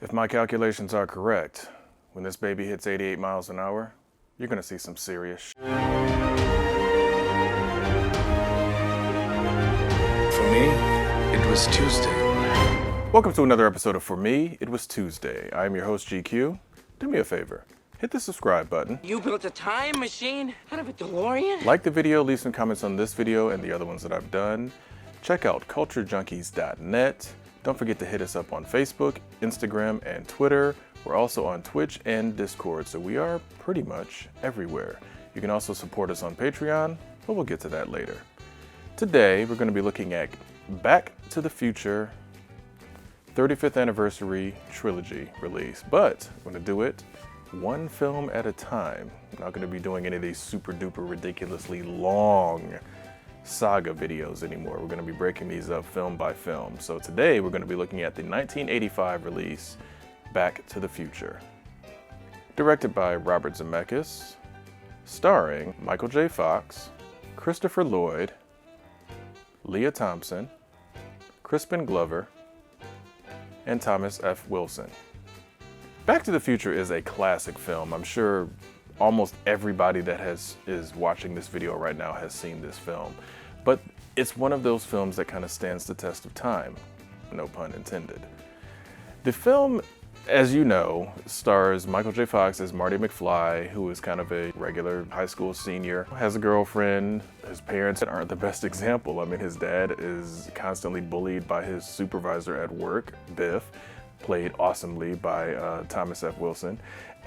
If my calculations are correct, when this baby hits 88 miles an hour, you're gonna see some serious shit. For me, it was Tuesday. Welcome to another episode of For Me, It Was Tuesday. I am your host, GQ. Do me a favor, hit the subscribe button. You built a time machine out of a DeLorean? Like the video, leave some comments on this video and the other ones that I've done. Check out culturejunkies.net. Don't forget to hit us up on Facebook, Instagram, and Twitter. We're also on Twitch and Discord, so we are pretty much everywhere. You can also support us on Patreon, but we'll get to that later. Today, we're going to be looking at Back to the Future 35th Anniversary Trilogy release, but I'm going to do it one film at a time. I'm not going to be doing any of these super duper ridiculously long saga videos anymore. We're going to be breaking these up film by film. So today we're going to be looking at the 1985 release Back to the Future. Directed by Robert Zemeckis, starring Michael J. Fox, Christopher Lloyd, Lea Thompson, Crispin Glover, and Thomas F. Wilson. Back to the Future is a classic film. I'm sure almost everybody that is watching this video right now has seen this film. But it's one of those films that kind of stands the test of time, no pun intended. The film, as you know, stars Michael J. Fox as Marty McFly, who is kind of a regular high school senior, has a girlfriend. His parents aren't the best example. I mean, his dad is constantly bullied by his supervisor at work, Biff, played awesomely by Thomas F. Wilson.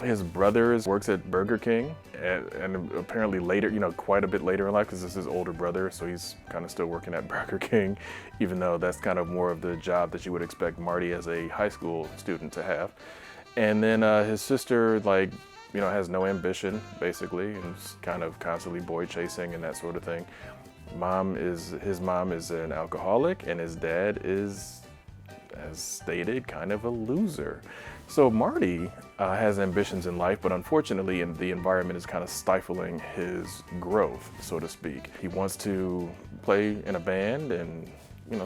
His brother works at Burger King, and apparently later, quite a bit later in life, because this is his older brother, so he's kind of still working at Burger King, even though that's kind of more of the job that you would expect Marty as a high school student to have. And then his sister, has no ambition, basically, and is kind of constantly boy chasing and that sort of thing. His mom is an alcoholic, and his dad is, as stated, kind of a loser. So Marty has ambitions in life, but unfortunately the environment is kind of stifling his growth, so to speak. He wants to play in a band and,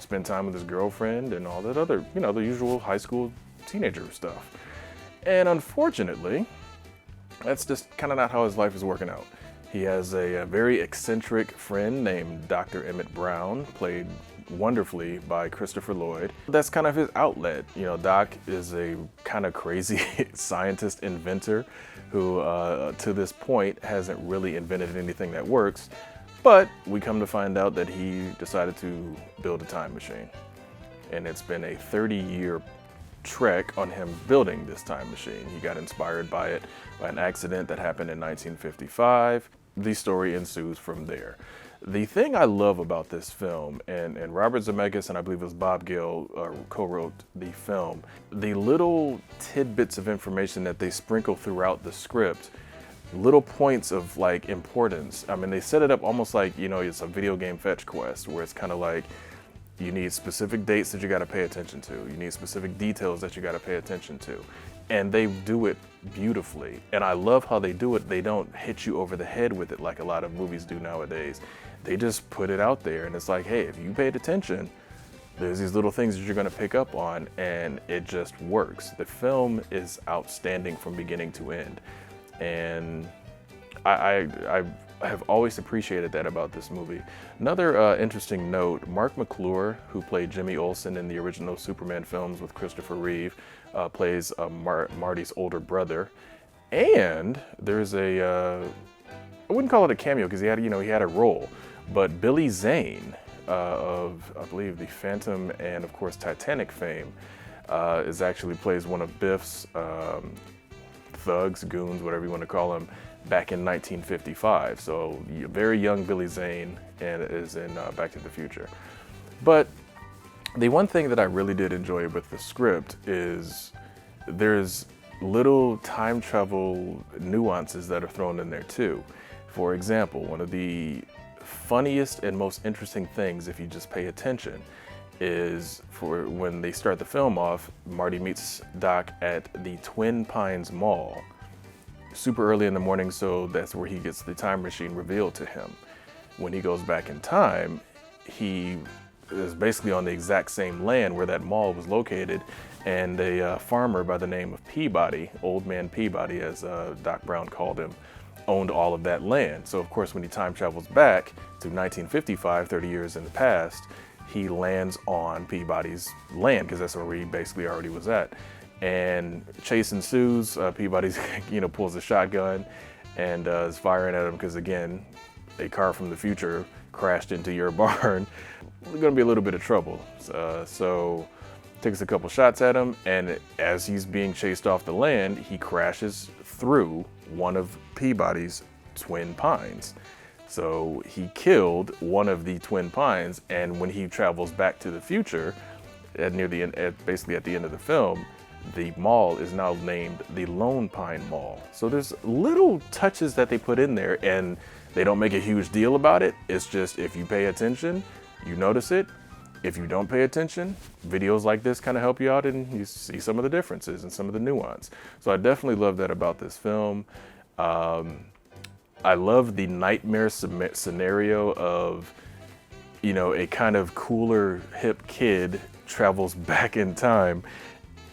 spend time with his girlfriend and all that other, the usual high school teenager stuff. And unfortunately, that's just kind of not how his life is working out. He has a very eccentric friend named Dr. Emmett Brown, played wonderfully by Christopher Lloyd. That's kind of his outlet. Doc is a kind of crazy scientist inventor who to this point hasn't really invented anything that works, but we come to find out that he decided to build a time machine. And it's been a 30-year trek on him building this time machine. He got inspired by it by an accident that happened in 1955. The story ensues from there. The thing I love about this film, and Robert Zemeckis and I believe it was Bob Gale co-wrote the film, the little tidbits of information that they sprinkle throughout the script, little points of importance. I mean, they set it up almost like, it's a video game fetch quest, where it's kind of like, you need specific dates that you got to pay attention to. You need specific details that you got to pay attention to. And they do it beautifully. And I love how they do it. They don't hit you over the head with it like a lot of movies do nowadays. They just put it out there, and it's like, hey, if you paid attention, there's these little things that you're going to pick up on, and it just works. The film is outstanding from beginning to end. And I have always appreciated that about this movie. Another interesting note, Mark McClure, who played Jimmy Olsen in the original Superman films with Christopher Reeve, plays Marty's older brother. And there's I wouldn't call it a cameo because he had a role, but Billy Zane of, I believe, the Phantom and of course Titanic fame, plays one of Biff's thugs, goons, whatever you want to call them, back in 1955. So very young Billy Zane and is in Back to the Future. But the one thing that I really did enjoy with the script is there's little time travel nuances that are thrown in there too. For example, one of the funniest and most interesting things, if you just pay attention, is for when they start the film off, Marty meets Doc at the Twin Pines Mall super early in the morning, so that's where he gets the time machine revealed to him. When he goes back in time, he is basically on the exact same land where that mall was located, and a farmer by the name of Peabody, Old Man Peabody as Doc Brown called him, owned all of that land. So of course when he time travels back to 1955, 30 years in the past, he lands on Peabody's land because that's where he basically already was at. And chase ensues. Peabody's pulls a shotgun and is firing at him because, again, a car from the future crashed into your barn. There's gonna be a little bit of trouble. So takes a couple shots at him, and as he's being chased off the land, he crashes through one of Peabody's twin pines. So he killed one of the twin pines, and when he travels back to the future, near the end, basically at the end of the film, the mall is now named the Lone Pine Mall. So there's little touches that they put in there, and they don't make a huge deal about it. It's just, if you pay attention, you notice it. If you don't pay attention, videos like this kind of help you out and you see some of the differences and some of the nuance. So I definitely love that about this film. I love the nightmare scenario of, a kind of cooler, hip kid travels back in time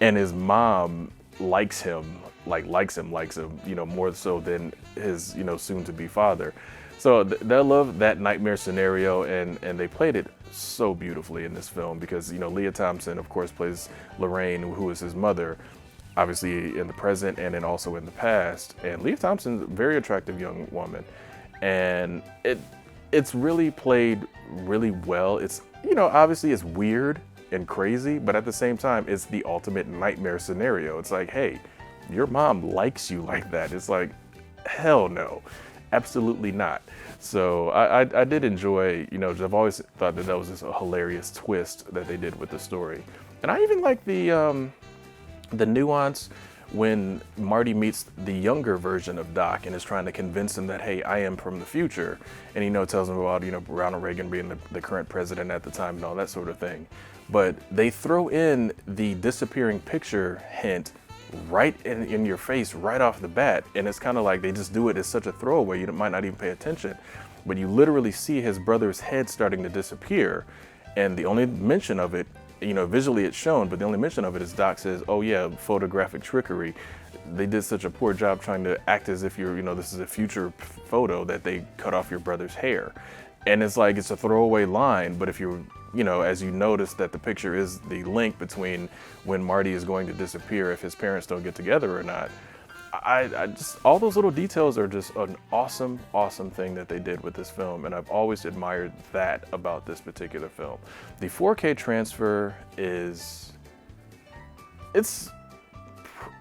and his mom likes him, more so than his, soon-to-be father. So I love that nightmare scenario, and they played it so beautifully in this film because, Lea Thompson, of course, plays Lorraine, who is his mother, obviously in the present and then also in the past. And Lea Thompson's a very attractive young woman, and it's really played really well. It's, obviously it's weird and crazy, but at the same time, it's the ultimate nightmare scenario. It's like, hey, your mom likes you like that. It's like, hell no. Absolutely not. So I did enjoy, I've always thought that was just a hilarious twist that they did with the story. And I even like the nuance when Marty meets the younger version of Doc and is trying to convince him that, hey, I am from the future. And, tells him about, Ronald Reagan being the current president at the time and all that sort of thing. But they throw in the disappearing picture hint right in your face right off the bat, and it's kind of like they just do it as such a throwaway you might not even pay attention, but you literally see his brother's head starting to disappear, and the only mention of it, visually it's shown, but the only mention of it is Doc says, oh yeah, photographic trickery. They did such a poor job trying to act as if you're, this is a future photo that they cut off your brother's hair. And it's like, it's a throwaway line, but if you're, as you notice that the picture is the link between when Marty is going to disappear if his parents don't get together or not, I just, all those little details are just an awesome, awesome thing that they did with this film. And I've always admired that about this particular film. The 4K transfer it's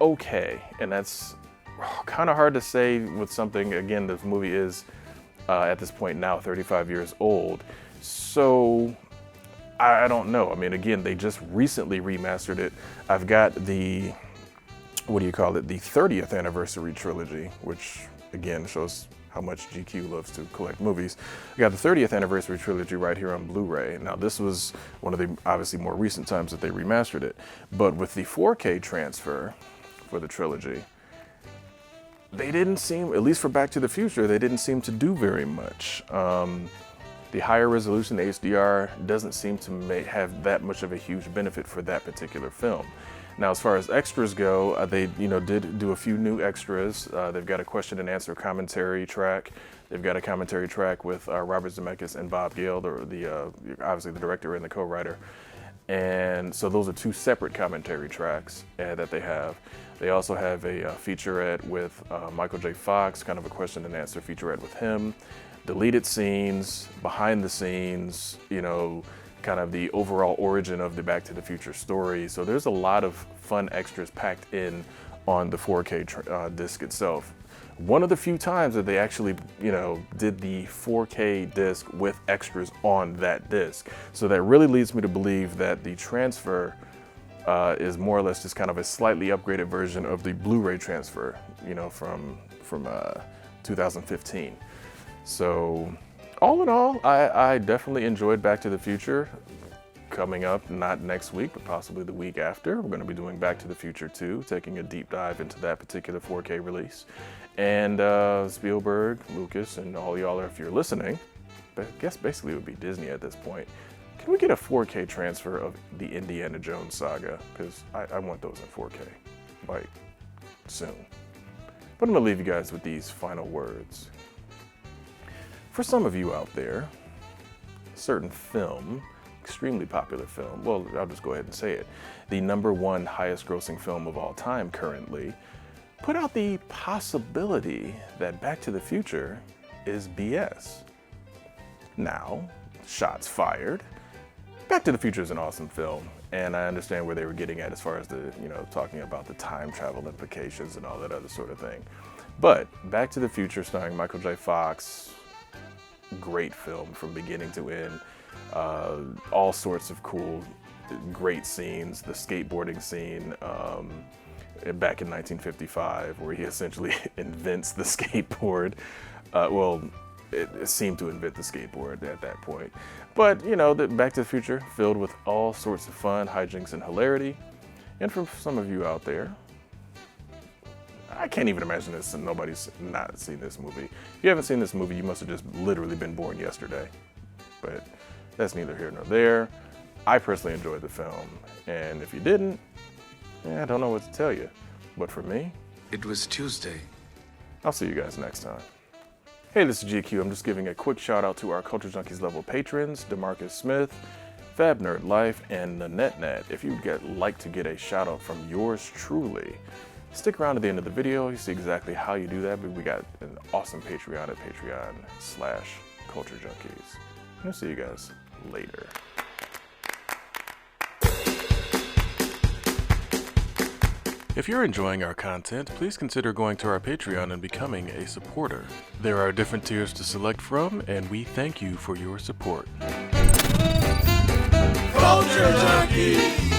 okay. And that's kind of hard to say with something, again, this movie is, at this point now 35 years old. So I don't know. I mean, again, they just recently remastered it. I've got the, the 30th anniversary trilogy, which again shows how much GQ loves to collect movies. I got the 30th anniversary trilogy right here on Blu-ray. Now this was one of the obviously more recent times that they remastered it. But with the 4K transfer for the trilogy, they didn't seem, at least for Back to the Future, they didn't seem to do very much. The higher resolution HDR doesn't seem to have that much of a huge benefit for that particular film. Now, as far as extras go, they did do a few new extras. They've got a question and answer commentary track. They've got a commentary track with Robert Zemeckis and Bob Gale, obviously the director and the co-writer. And so those are two separate commentary tracks that they have. They also have a featurette with Michael J. Fox, kind of a question and answer featurette with him. Deleted scenes, behind the scenes, kind of the overall origin of the Back to the Future story. So there's a lot of fun extras packed in on the 4K disc itself. One of the few times that they actually, did the 4K disc with extras on that disc. So that really leads me to believe that the transfer is more or less just kind of a slightly upgraded version of the Blu-ray transfer, from 2015. So all in all, I definitely enjoyed Back to the Future. Coming up, not next week, but possibly the week after, we're going to be doing Back to the Future 2, taking a deep dive into that particular 4K release. And Spielberg, Lucas, and all y'all, if you're listening, I guess basically it would be Disney at this point, Can we get a 4K transfer of the Indiana Jones saga? Because I want those in 4K, like, soon. But I'm gonna leave you guys with these final words. For some of you out there, a certain film, extremely popular film, well, I'll just go ahead and say it, the #1 highest grossing film of all time currently, put out the possibility that Back to the Future is BS. Now, shots fired. Back to the Future is an awesome film, and I understand where they were getting at as far as the, talking about the time travel implications and all that other sort of thing. But Back to the Future starring Michael J. Fox, great film from beginning to end. All sorts of cool, great scenes. The skateboarding scene back in 1955, where he essentially invents the skateboard. It seemed to invent the skateboard at that point. But, the Back to the Future filled with all sorts of fun, hijinks, and hilarity. And for some of you out there, I can't even imagine this and nobody's not seen this movie. If you haven't seen this movie, you must have just literally been born yesterday. But that's neither here nor there. I personally enjoyed the film. And if you didn't, I don't know what to tell you. But for me, It was Tuesday. I'll see you guys next time. Hey, this is GQ. I'm just giving a quick shout out to our Culture Junkies level patrons, DeMarcus Smith, Fab Nerd Life, and Nanette. If you'd like to get a shout out from yours truly, stick around to the end of the video. You see exactly how you do that, but we got an awesome Patreon at patreon.com/Culture Junkies. I'll see you guys later. If you're enjoying our content, please consider going to our Patreon and becoming a supporter. There are different tiers to select from, and we thank you for your support. Culture Junkies!